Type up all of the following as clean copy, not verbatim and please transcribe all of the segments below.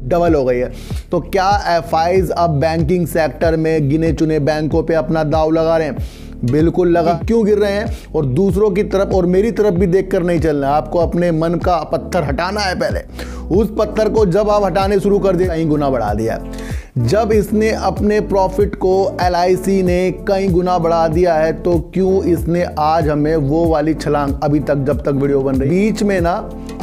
Double हो गई है। तो क्या एफआईज अब बैंकिंग सेक्टर में गिने चुने बैंकों पे अपना दांव लगा रहे हैं? बिल्कुल लगा। क्यों गिर रहे हैं? और दूसरों की तरफ और मेरी तरफ भी देखकर नहीं चलना है, आपको अपने मन का पत्थर हटाना है। पहले उस पत्थर को जब आप हटाने शुरू कर दिए, कई गुना बढ़ा दिया। जब इसने अपने प्रॉफिट को एलआईसी ने कई गुना बढ़ा दिया है, तो क्यों इसने आज हमें वो वाली छलांग, अभी तक जब तक वीडियो बन रही, बीच में ना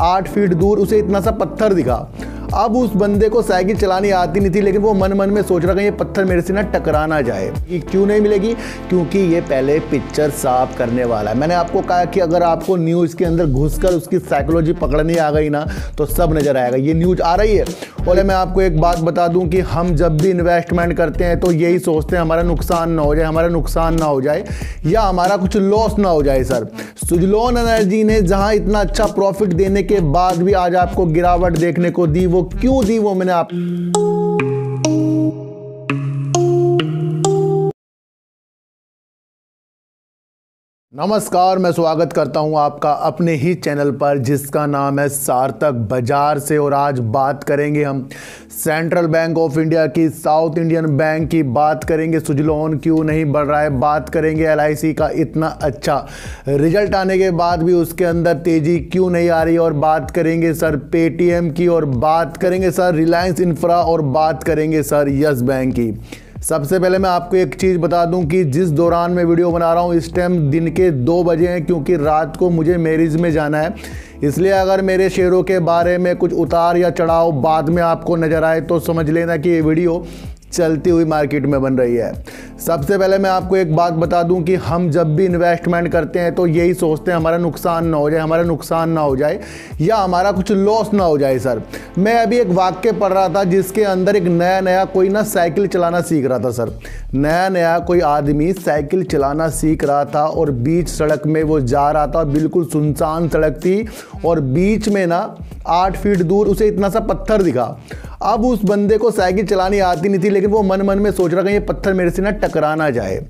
8 फीट दूर उसे इतना सा पत्थर दिखा। अब उस बंदे को साइकिल चलानी आती नहीं थी, लेकिन वो मन मन में सोच रहा है ये पत्थर मेरे से ना टकरा ना जाए। ये क्यों नहीं मिलेगी? क्योंकि ये पहले पिक्चर साफ करने वाला है। मैंने आपको कहा कि अगर आपको न्यूज़ के अंदर घुसकर उसकी साइकोलॉजी पकड़नी आ गई ना, तो सब नजर आएगा। ये न्यूज़ आ रही है। और मैं आपको एक बात बता दूं कि हम जब भी इन्वेस्टमेंट करते हैं तो यही सोचते हैं हमारा नुकसान ना हो जाए, हमारा नुकसान ना हो जाए, या हमारा कुछ लॉस ना हो जाए। सर, सुजलॉन एनर्जी ने जहां इतना अच्छा प्रॉफिट देने के बाद भी आज आपको गिरावट देखने को दी, वो क्यों दी, वो मैंने आप नमस्कार, मैं स्वागत करता हूं आपका अपने ही चैनल पर जिसका नाम है सार्थक बाजार से। और आज बात करेंगे हम सेंट्रल बैंक ऑफ इंडिया की, साउथ इंडियन बैंक की बात करेंगे। सुजलॉन क्यों नहीं बढ़ रहा है, बात करेंगे एलआईसी का इतना अच्छा रिजल्ट आने के बाद भी उसके अंदर तेजी क्यों नहीं आ रही, और बात करेंगे सर पेटीएम की, और बात करेंगे सर रिलायंस इंफ्रा, और बात करेंगे सर यस बैंक की। सबसे पहले मैं आपको एक चीज़ बता दूं कि जिस दौरान मैं वीडियो बना रहा हूं इस टाइम दिन के 2 बजे हैं, क्योंकि रात को मुझे मैरिज में जाना है। इसलिए अगर मेरे शेयरों के बारे में कुछ उतार या चढ़ाव बाद में आपको नज़र आए तो समझ लेना कि ये वीडियो चलती हुई मार्केट में बन रही है। सबसे पहले मैं आपको एक बात बता दूं कि हम जब भी इन्वेस्टमेंट करते हैं तो यही सोचते हैं हमारा नुकसान ना हो जाए, हमारा नुकसान ना हो जाए, या हमारा कुछ लॉस ना हो जाए। सर, मैं अभी एक वाक्य पढ़ रहा था जिसके अंदर एक नया कोई ना साइकिल चलाना सीख रहा था। सर, नया कोई आदमी साइकिल चलाना सीख रहा था और बीच सड़क में वो जा रहा था, बिल्कुल सुनसान सड़क थी, और बीच में ना 8 फीट दूर उसे इतना सा पत्थर दिखा। अब उस बंदे को साइकिल चलानी आती नहीं थी, लेकिन वो मन मन में सोच रहा है ये पत्थर मेरे से ना टकरा ना जाए।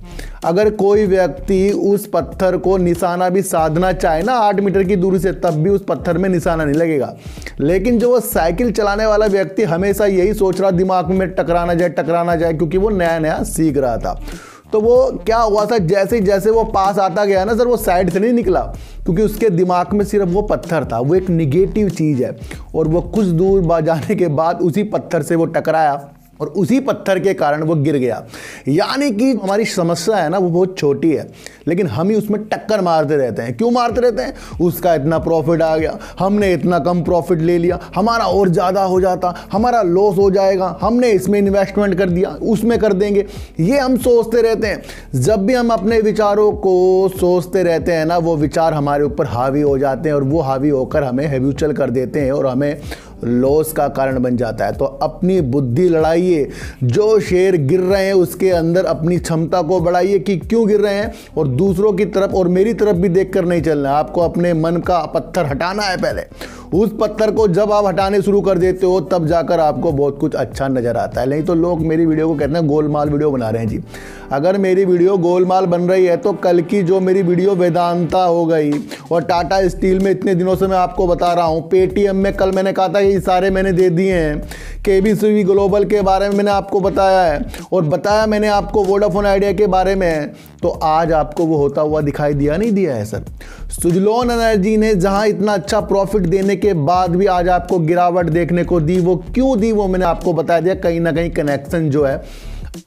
अगर कोई व्यक्ति उस पत्थर को निशाना भी साधना चाहे ना 8 मीटर की दूरी से, तब भी उस पत्थर में निशाना नहीं लगेगा। लेकिन जो वो साइकिल चलाने वाला व्यक्ति हमेशा यही सोच रहा दिमाग में टकरा ना जाए, क्योंकि वो नया सीख रहा था। तो वो क्या हुआ था, जैसे जैसे वो पास आता गया ना सर, वो साइड से नहीं निकला, क्योंकि उसके दिमाग में सिर्फ वो पत्थर था। वो एक निगेटिव चीज़ है, और वो कुछ दूर जाने के बाद उसी पत्थर से वो टकराया और उसी पत्थर के कारण वो गिर गया। यानी कि हमारी समस्या है ना वो बहुत छोटी है, लेकिन हम ही उसमें टक्कर मारते रहते हैं। क्यों मारते रहते हैं? उसका इतना प्रॉफिट आ गया, हमने इतना कम प्रॉफिट ले लिया, हमारा और ज़्यादा हो जाता, हमारा लॉस हो जाएगा, हमने इसमें इन्वेस्टमेंट कर दिया, उसमें कर देंगे, ये हम सोचते रहते हैं। जब भी हम अपने विचारों को सोचते रहते हैं ना, वो विचार हमारे ऊपर हावी हो जाते हैं, और वो हावी होकर हमें हैबिचुअल कर देते हैं और हमें लॉस का कारण बन जाता है। तो अपनी बुद्धि लड़ाइए, जो शेयर गिर रहे हैं उसके अंदर अपनी क्षमता को बढ़ाइए कि क्यों गिर रहे हैं, और दूसरों की तरफ और मेरी तरफ भी देखकर नहीं चलना है, आपको अपने मन का पत्थर हटाना है। पहले उस पत्थर को जब आप हटाने शुरू कर देते हो तब जाकर आपको बहुत कुछ अच्छा नजर आता है। नहीं तो लोग मेरी वीडियो को कहते हैं गोलमाल वीडियो बना रहे हैं जी। अगर मेरी वीडियो गोलमाल बन रही है तो कल की जो मेरी वीडियो वेदांता हो गई, और टाटा स्टील में इतने दिनों से मैं आपको बता रहा हूँ, पेटीएम में कल मैंने कहा था ये सारे मैंने दे दिए हैं, केबीसी ग्लोबल के बारे में मैंने आपको बताया है, और बताया मैंने आपको वोडाफोन आइडिया के बारे में, तो आज आपको वो होता हुआ दिखाई नहीं दिया है। सर, सुजलॉन एनर्जी ने जहां इतना अच्छा प्रॉफिट देने के बाद भी आज आपको गिरावट देखने को दी, वो क्यों दी वो मैंने आपको बता दिया। कहीं ना कहीं कनेक्शन जो है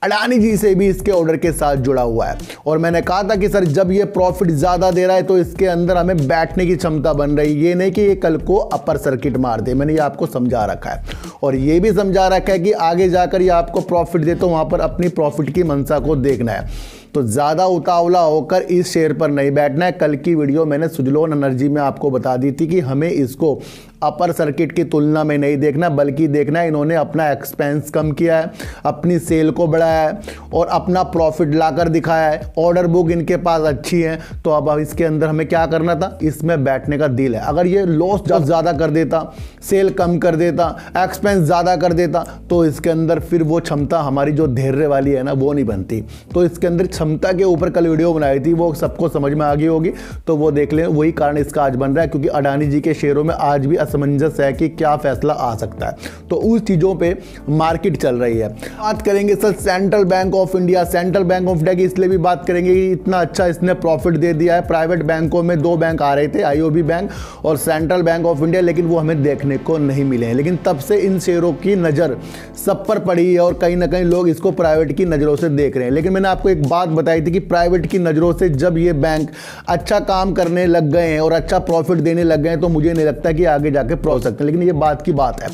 अडानी जी से भी इसके ऑर्डर के साथ जुड़ा हुआ है। और मैंने कहा था कि सर जब ये प्रॉफिट ज़्यादा दे रहा है तो इसके अंदर हमें बैठने की क्षमता बन रही है, ये नहीं कि ये कल को अपर सर्किट मार दे। मैंने ये आपको समझा रखा है, और ये भी समझा रखा है कि आगे जाकर ये आपको प्रॉफिट दे तो वहाँ पर अपनी प्रॉफिट की मंशा को देखना है। तो ज़्यादा उतावला होकर इस शेयर पर नहीं बैठना है। कल की वीडियो मैंने सुजलॉन एनर्जी में आपको बता दी थी कि हमें इसको अपर सर्किट की तुलना में नहीं देखना, बल्कि देखना है इन्होंने अपना एक्सपेंस कम किया है, अपनी सेल को बढ़ाया है, और अपना प्रॉफिट लाकर दिखाया है। ऑर्डर बुक इनके पास अच्छी है, तो अब इसके अंदर हमें क्या करना था, इसमें बैठने का दिल है। अगर ये लॉस ज़्यादा कर देता, सेल कम कर देता, एक्सपेंस ज़्यादा कर देता, तो इसके अंदर फिर वो क्षमता हमारी जो धैर्य वाली है ना वो नहीं बनती। तो इसके अंदर क्षमता के ऊपर कल वीडियो बनाई थी, वो सबको समझ में आ गई होगी, तो वो देख लें। वही कारण इसका आज बन रहा है, क्योंकि अडानी जी के शेयरों में आज भी असमंजस है कि क्या फैसला आ सकता है, तो उस चीज़ों पे मार्केट चल रही है। बात करेंगे sir central bank of India. Central bank of India की इसलिए भी बात करेंगे कि इतना अच्छा इसने प्रॉफिट दे दिया है। प्राइवेट बैंकों में 2 बैंक आ रहे थे, आईओबी बैंक और सेंट्रल बैंक ऑफ इंडिया, लेकिन वो हमें देखने को नहीं मिले हैं। लेकिन तब से इन शेयरों की नज़र सब पर पड़ी है और कहीं ना कहीं लोग इसको प्राइवेट की नज़रों से देख रहे हैं। लेकिन मैंने आपको एक बात बताई थी कि प्राइवेट की नज़रों से जब ये बैंक अच्छा काम करने लग गए हैं और अच्छा प्रॉफिट देने लग गए हैं, तो मुझे नहीं लगता कि आगे जाके प्रो सकते हैं। लेकिन ये बात की बात है।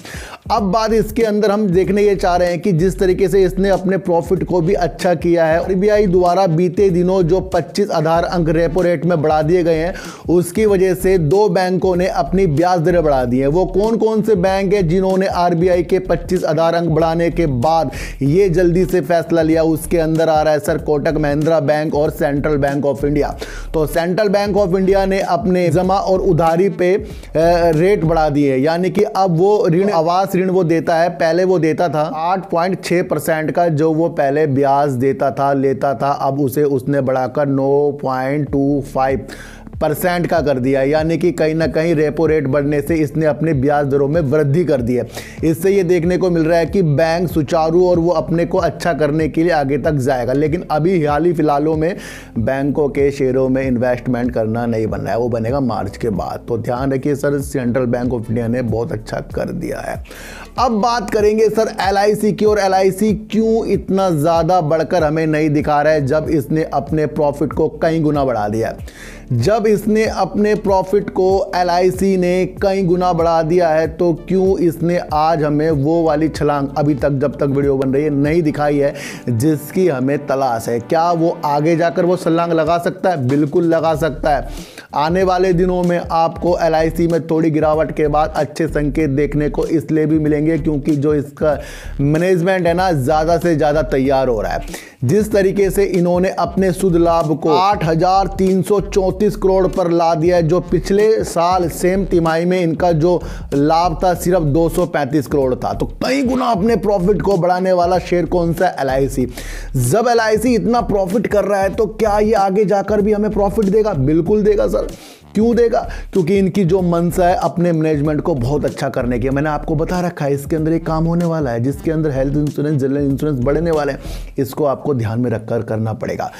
अब बात इसके अंदर हम देखने ये चाह रहे हैं कि जिस तरीके से इसने अपने प्रॉफिट को भी अच्छा किया है, आरबीआई द्वारा बीते दिनों जो 25 आधार अंक रेपो रेट में बढ़ा दिए गए हैं, उसकी वजह से 2 बैंकों ने अपनी ब्याज दरें बढ़ा दी हैं। वो कौन कौन से बैंक है जिन्होंने आरबीआई के 25 आधार अंक बढ़ाने के बाद ये जल्दी से फैसला लिया? उसके अंदर आ रहा है सर कोटक महिंद्रा बैंक और सेंट्रल बैंक ऑफ इंडिया। तो सेंट्रल बैंक ऑफ इंडिया ने अपने जमा और उधारी पे रेट बढ़ा दिए, यानी कि अब वो ऋण आवास ऋण वो देता है, पहले वो देता था 8.6% का, जो वो पहले ब्याज देता था लेता था, अब उसे उसने बढ़ाकर 9.25% का कर दिया। यानी कि कहीं ना कहीं रेपो रेट बढ़ने से इसने अपने ब्याज दरों में वृद्धि कर दी है। इससे ये देखने को मिल रहा है कि बैंक सुचारू और वो अपने को अच्छा करने के लिए आगे तक जाएगा। लेकिन अभी हाल ही फिलहालों में बैंकों के शेयरों में इन्वेस्टमेंट करना नहीं बन रहा है, वो बनेगा मार्च के बाद। तो ध्यान रखिए sir, central bank of India ने बहुत अच्छा कर दिया है। अब बात करेंगे सर एलआईसी की, और एलआईसी क्यों इतना ज़्यादा बढ़कर हमें नहीं दिखा रहा है जब इसने अपने प्रॉफिट को कई गुना बढ़ा दिया है। जब इसने अपने प्रॉफिट को एलआईसी ने कई गुना बढ़ा दिया है, तो क्यों इसने आज हमें वो वाली छलांग अभी तक जब तक वीडियो बन रही है नहीं दिखाई है जिसकी हमें तलाश है? क्या वो आगे जाकर वो छलांग लगा सकता है? बिल्कुल लगा सकता है। आने वाले दिनों में आपको एलआईसी में थोड़ी गिरावट के बाद अच्छे संकेत देखने को इसलिए भी मिलेंगे क्योंकि जो इसका मैनेजमेंट है ना, ज़्यादा से ज़्यादा तैयार हो रहा है। जिस तरीके से इन्होंने अपने शुद्ध लाभ को 8,334 करोड़ पर ला दिया है, जो पिछले साल सेम तिमाही में इनका जो लाभ था सिर्फ 235 करोड़ था। तो कई गुना अपने प्रॉफिट को बढ़ाने वाला शेयर कौन सा? एलआईसी। जब एलआईसी इतना प्रॉफिट कर रहा है तो क्या ये आगे जाकर भी हमें प्रॉफिट देगा? बिल्कुल देगा सर। क्यों देगा? क्योंकि इनकी जो मंशा है अपने मैनेजमेंट को बहुत अच्छा करने की। मैंने आपको बता रखा है इसके अंदर एक काम होने वाला है जिसके अंदर हेल्थ इंश्योरेंस, जनरल इंश्योरेंस बढ़ने वाले हैं। इसको आपको ध्यान में रखकर करना पड़ेगा।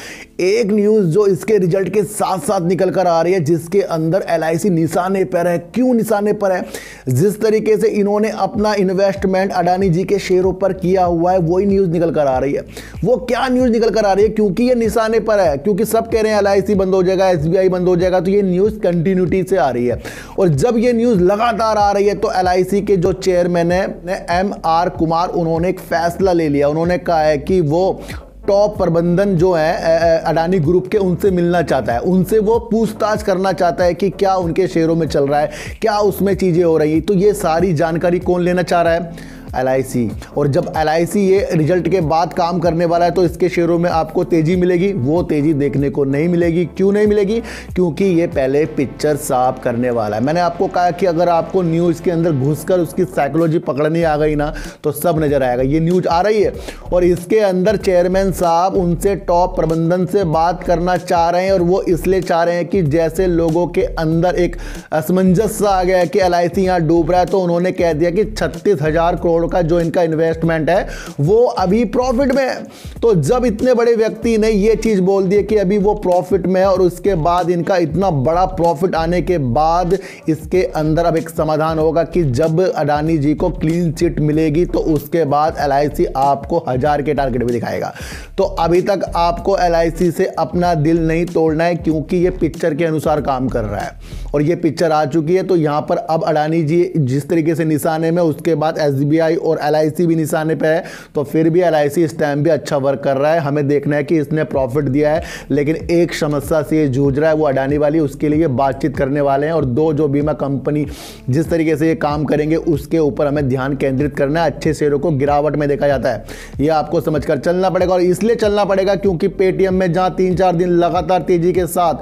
एक न्यूज़ जो इसके रिजल्ट के साथ साथ निकल कर आ रही है, जिसके अंदर एलआईसी निशाने पर है। क्यों निशाने पर है? जिस तरीके से इन्होंने अपना इन्वेस्टमेंट अडानी जी के शेयरों पर किया हुआ है, वही न्यूज़ निकल कर आ रही है। वो क्या न्यूज़ निकल कर आ रही है? क्योंकि ये निशाने पर है, क्योंकि सब कह रहे हैं एलआईसी बंद हो जाएगा, एसबीआई बंद हो जाएगा, तो ये न्यूज़ कंटिन्यूटी से आ रही है। और जब ये न्यूज़ लगातार आ रही है तो एलआईसी के जो चेयरमैन है एम.आर. कुमार, उन्होंने एक फैसला ले लिया। उन्होंने कहा है कि वो टॉप प्रबंधन जो है अडानी ग्रुप के, उनसे मिलना चाहता है, उनसे वो पूछताछ करना चाहता है कि क्या उनके शेयरों में चल रहा है, क्या उसमें चीज़ें हो रही। तो ये सारी जानकारी कौन लेना चाह रहा है? एलआईसी। और जब एलआईसी ये रिजल्ट के बाद काम करने वाला है तो इसके शेयरों में आपको तेज़ी मिलेगी। वो तेज़ी देखने को नहीं मिलेगी। क्यों नहीं मिलेगी? क्योंकि ये पहले पिक्चर साफ करने वाला है। मैंने आपको कहा कि अगर आपको न्यूज़ के अंदर घुसकर उसकी साइकोलॉजी पकड़नी आ गई ना, तो सब नज़र आएगा। ये न्यूज़ आ रही है और इसके अंदर चेयरमैन साहब उनसे टॉप प्रबंधन से बात करना चाह रहे हैं, और वो इसलिए चाह रहे हैं कि जैसे लोगों के अंदर एक असमंजस सा आ गया है कि एलआईसी यहाँ डूब रहा है, तो उन्होंने कह दिया कि 36,000 करोड़ का जो इनका इन्वेस्टमेंट है वो अभी प्रॉफिट में है। तो जब इतने बड़े व्यक्ति ने ये चीज बोल दी कि अभी वो प्रॉफिट में है, और उसके बाद इनका इतना बड़ा प्रॉफिट आने के बाद इसके अंदर अब एक समाधान होगा कि जब अडानी जी को क्लीन चिट मिलेगी तो उसके बाद एलआईसी आपको 1000 के टारगेट भी दिखाएगा। तो अभी तक आपको एलआईसी से अपना दिल नहीं तोड़ना है, क्योंकि ये पिक्चर के अनुसार काम कर रहा है और ये पिक्चर आ चुकी है। तो यहां पर अब अडानी जी जिस तरीके से निशाने में, उसके बाद एसबीआई और एलआईसी भी निशाने पे है, तो फिर भी एलआईसी इस टाइम भी अच्छा वर्क कर रहा है। हमें देखना है कि इसने प्रॉफिट दिया है, लेकिन एक समस्या से ये जूझ रहा है, वो अडानी वाली। उसके लिए बातचीत करने वाले हैं, और 2 जो बीमा कंपनी जिस तरीके से ये काम करेंगे उसके ऊपर हमें ध्यान केंद्रित करना है। अच्छे शेयरों को गिरावट में देखा जाता है, ये आपको समझकर चलना पड़ेगा। और इसलिए चलना पड़ेगा क्योंकि पेटीएम में जहां 3-4 दिन लगातार तेजी के साथ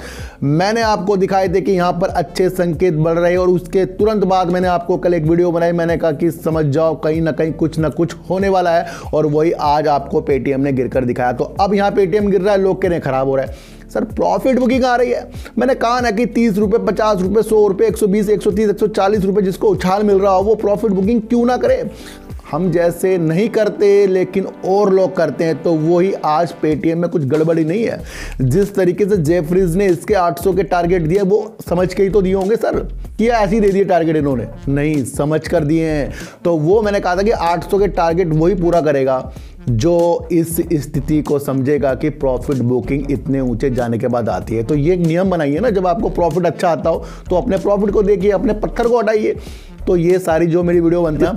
मैंने आपको दिखाए थे कि यहां पर अच्छे संकेत बढ़ रहे हैं, और उसके तुरंत बाद मैंने आपको कल एक वीडियो बनाई, मैंने कहा कि समझ जाओ कहीं कहीं ना कुछ होने वाला है, और वही आज आपको पेटीएम ने गिरकर दिखाया। तो अब यहाँ पेटीएम गिर रहा है, लोग कह रहे हैं खराब हो रहा है। सर प्रॉफिट बुकिंग आ रही है, मैंने कहा ना कि 30 रुपये, 50 रुपये, 100 रुपये, 120, 130, 140 रुपये जिसको उछाल मिल रहा हो वो प्रॉफिट बुकिंग क्यों ना करे। हम जैसे नहीं करते लेकिन और लोग करते हैं, तो वही आज पेटीएम में कुछ गड़बड़ी नहीं है। जिस तरीके से जेफरीज ने इसके 800 के टारगेट दिए वो समझ के ही तो दिए होंगे सर, कि ऐसे ही दे दिए टारगेट इन्होंने, नहीं समझ कर दिए हैं। तो वो मैंने कहा था कि 800 के टारगेट वही पूरा करेगा जो इस स्थिति को समझेगा कि प्रॉफिट बुकिंग इतने ऊंचे जाने के बाद आती है। तो ये एक नियम बनाइए ना, जब आपको प्रॉफिट अच्छा आता हो तो अपने प्रॉफिट को देखिए, अपने पत्थर को हटाइए। तो ये सारी जो मेरी वीडियो बनती है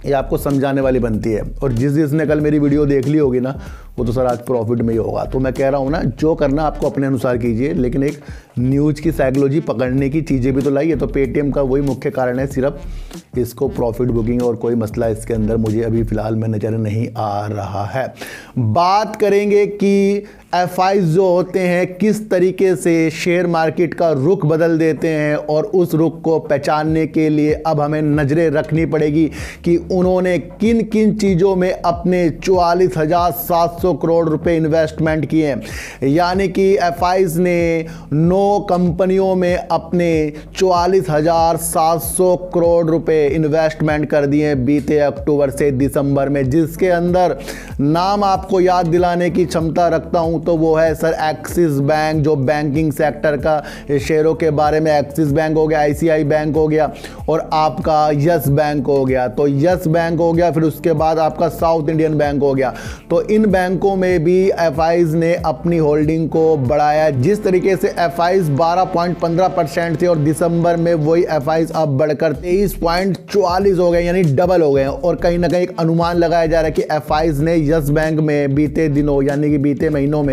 ये आपको समझाने वाली बनती है, और जिसने कल मेरी वीडियो देख ली होगी ना वो तो सर आज प्रॉफिट में ही होगा। तो मैं कह रहा हूँ ना, जो करना आपको अपने अनुसार कीजिए, लेकिन एक न्यूज़ की साइकोलॉजी पकड़ने की चीज़ें भी तो लाइए। तो पेटीएम का वही मुख्य कारण है, सिर्फ इसको प्रॉफिट बुकिंग, और कोई मसला इसके अंदर मुझे अभी फ़िलहाल में नज़र नहीं आ रहा है। बात करेंगे कि एफआई जो होते हैं किस तरीके से शेयर मार्केट का रुख बदल देते हैं, और उस रुख को पहचानने के लिए अब हमें नज़रें रखनी पड़ेगी कि उन्होंने किन किन चीज़ों में अपने 44,700 करोड़ रुपए इन्वेस्टमेंट किए हैं। यानी कि एफआईज ने 9 कंपनियों में अपने 44,700 करोड़ रुपए इन्वेस्टमेंट कर दिए बीते अक्टूबर से दिसंबर में, जिसके अंदर नाम आपको याद दिलाने की क्षमता रखता हूं तो वो है सर एक्सिस बैंक, जो बैंकिंग सेक्टर का शेयरों के बारे में एक्सिस बैंक हो गया, आईसीआई बैंक हो गया, और आपका यस बैंक हो गया। तो यस बैंक हो गया, फिर उसके बाद आपका साउथ इंडियन बैंक हो गया। तो इन बैंकों में भी एफआईज ने अपनी होल्डिंग को बढ़ाया। जिस तरीके से एफआईज 12.15% थे और दिसंबर में वही एफआईज अब बढ़कर 23.44 हो गए, यानी डबल हो गए। और कहीं ना कहीं एक अनुमान लगाया जा रहा है कि एफआईज ने यस बैंक में बीते दिनों यानी कि बीते महीनों में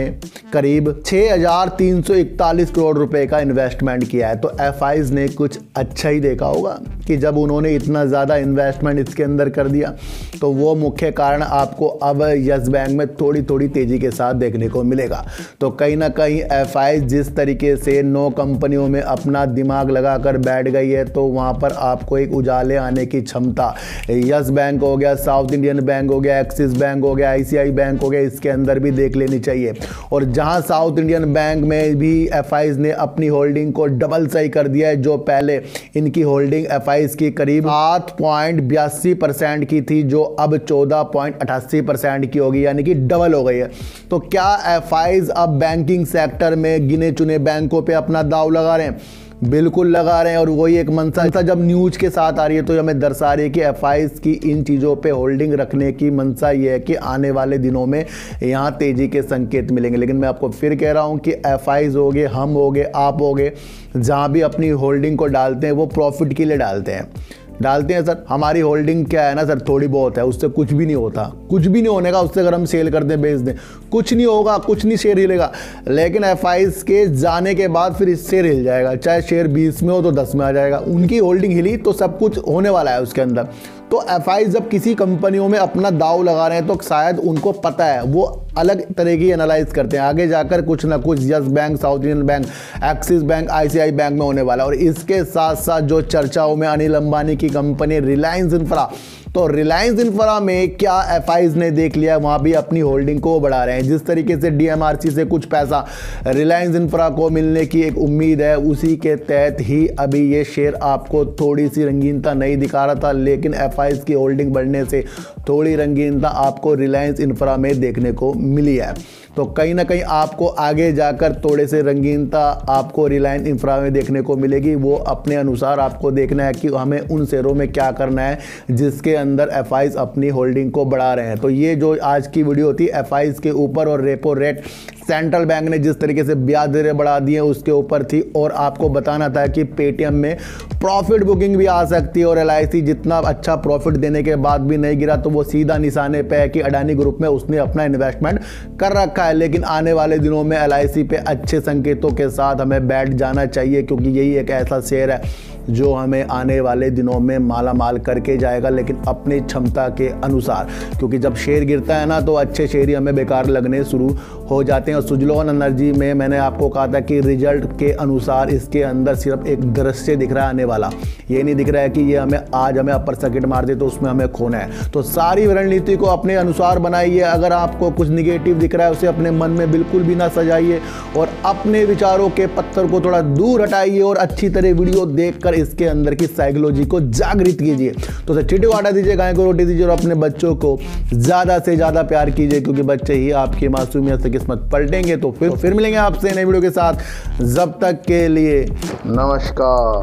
करीब 6,341 करोड़ रुपए का इन्वेस्टमेंट किया है। तो एफआईज ने कुछ अच्छा ही देखा होगा कि जब उन्होंने इतना ज़्यादा इन्वेस्टमेंट इसके अंदर कर दिया, तो वो मुख्य कारण आपको अब यस बैंक में थोड़ी थोड़ी तेज़ी के साथ देखने को मिलेगा। तो कहीं ना कहीं एफआईज जिस तरीके से 9 कंपनियों में अपना दिमाग लगाकर बैठ गई है, तो वहाँ पर आपको एक उजाले आने की क्षमता यस बैंक हो गया, साउथ इंडियन बैंक हो गया, एक्सिस बैंक हो गया, आईसीआई बैंक हो गया, इसके अंदर भी देख लेनी चाहिए। और जहाँ साउथ इंडियन बैंक में भी एफआईज ने अपनी होल्डिंग को डबल सही कर दिया है, जो पहले इनकी होल्डिंग एफआईज की करीब 7.82% की थी, जो अब 14.88% की होगी, यानी कि डबल हो गई है। तो क्या एफआईज अब बैंकिंग सेक्टर में गिने चुने बैंकों पे अपना दाव लगा रहे हैं? बिल्कुल लगा रहे हैं। और वही एक मंशा जब न्यूज के साथ आ रही है तो हमें दर्शा रही है कि एफआईज की इन चीज़ों पे होल्डिंग रखने की मंशा ये है कि आने वाले दिनों में यहाँ तेज़ी के संकेत मिलेंगे। लेकिन मैं आपको फिर कह रहा हूँ कि एफआईज हो गए, हम हो गए, आप हो गए, जहाँ भी अपनी होल्डिंग को डालते हैं वो प्रॉफिट के लिए डालते हैं सर। हमारी होल्डिंग क्या है ना सर, थोड़ी बहुत है, उससे कुछ भी नहीं होता, कुछ भी नहीं होने का उससे। अगर हम सेल कर दें, बेच दें, कुछ नहीं होगा, कुछ नहीं शेयर हिलेगा। लेकिन एफआईज के जाने के बाद फिर शेयर हिल जाएगा, चाहे शेयर 20 में हो तो 10 में आ जाएगा। उनकी होल्डिंग हिली तो सब कुछ होने वाला है उसके अंदर। तो एफआईज जब किसी कंपनियों में अपना दाव लगा रहे हैं तो शायद उनको पता है, वो अलग तरह की एनालाइज करते हैं, आगे जाकर कुछ ना कुछ yes bank, south Indian bank, axis bank, ICI bank में होने वाला है। और इसके साथ साथ जो चर्चाओं में अनिल अंबानी की कंपनी रिलायंस इंफ्रा, तो रिलायंस इंफ्रा में क्या एफआईज ने देख लिया, वहाँ भी अपनी होल्डिंग को बढ़ा रहे हैं। जिस तरीके से डीएमआरसी से कुछ पैसा रिलायंस इंफ्रा को मिलने की एक उम्मीद है, उसी के तहत ही अभी ये शेयर आपको थोड़ी सी रंगीनता नहीं दिखा रहा था, लेकिन एफआईज की होल्डिंग बढ़ने से थोड़ी रंगीनता आपको रिलायंस इंफ्रा में देखने को मिली है। तो कहीं ना कहीं आपको आगे जाकर थोड़े से रंगीनता आपको रिलायंस इंफ्रा में देखने को मिलेगी। वो अपने अनुसार आपको देखना है कि हमें उन शेयरों में क्या करना है जिसके अंदर एफआईज अपनी होल्डिंग को बढ़ा रहे हैं। तो ये जो आज की वीडियो थी एफआईज के ऊपर, और रेपो रेट सेंट्रल बैंक ने जिस तरीके से ब्याज दरें बढ़ा दी हैं उसके ऊपर थी। और आपको बताना था कि पेटीएम में प्रॉफिट बुकिंग भी आ सकती है, और एलआईसी जितना अच्छा प्रॉफिट देने के बाद भी नहीं गिरा, तो वो सीधा निशाने पे है कि अडानी ग्रुप में उसने अपना इन्वेस्टमेंट कर रखा है। लेकिन आने वाले दिनों में एलआईसी पे अच्छे संकेतों के साथ हमें बैठ जाना चाहिए, क्योंकि यही एक ऐसा शेयर है जो हमें आने वाले दिनों में माला माल करके जाएगा, लेकिन अपनी क्षमता के अनुसार। क्योंकि जब शेयर गिरता है ना तो अच्छे शेयर ही हमें बेकार लगने शुरू हो जाते हैं। और सुजलोन एनर्जी में मैंने आपको कहा था कि रिजल्ट के अनुसार इसके अंदर सिर्फ एक दृश्य दिख रहा है आने वाला, ये नहीं दिख रहा है कि ये आज हमें अपर सर्किट मार दे तो उसमें हमें खोना है। तो सारी रणनीति को अपने अनुसार बनाइए। अगर आपको कुछ निगेटिव दिख रहा है उसे अपने मन में बिल्कुल भी ना सजाइए और अपने विचारों के पत्थर को थोड़ा दूर हटाइए और अच्छी तरह वीडियो देखकर इसके अंदर की साइकोलॉजी को जागृत कीजिए। तो चींटी को आटा दीजिए, गाय को रोटी दीजिए और अपने बच्चों को ज़्यादा से ज़्यादा प्यार कीजिए, क्योंकि बच्चे ही आपकी मासूमियत से किस्मत पलटेंगे। तो फिर मिलेंगे आपसे नई वीडियो के साथ। जब तक के लिए नमस्कार।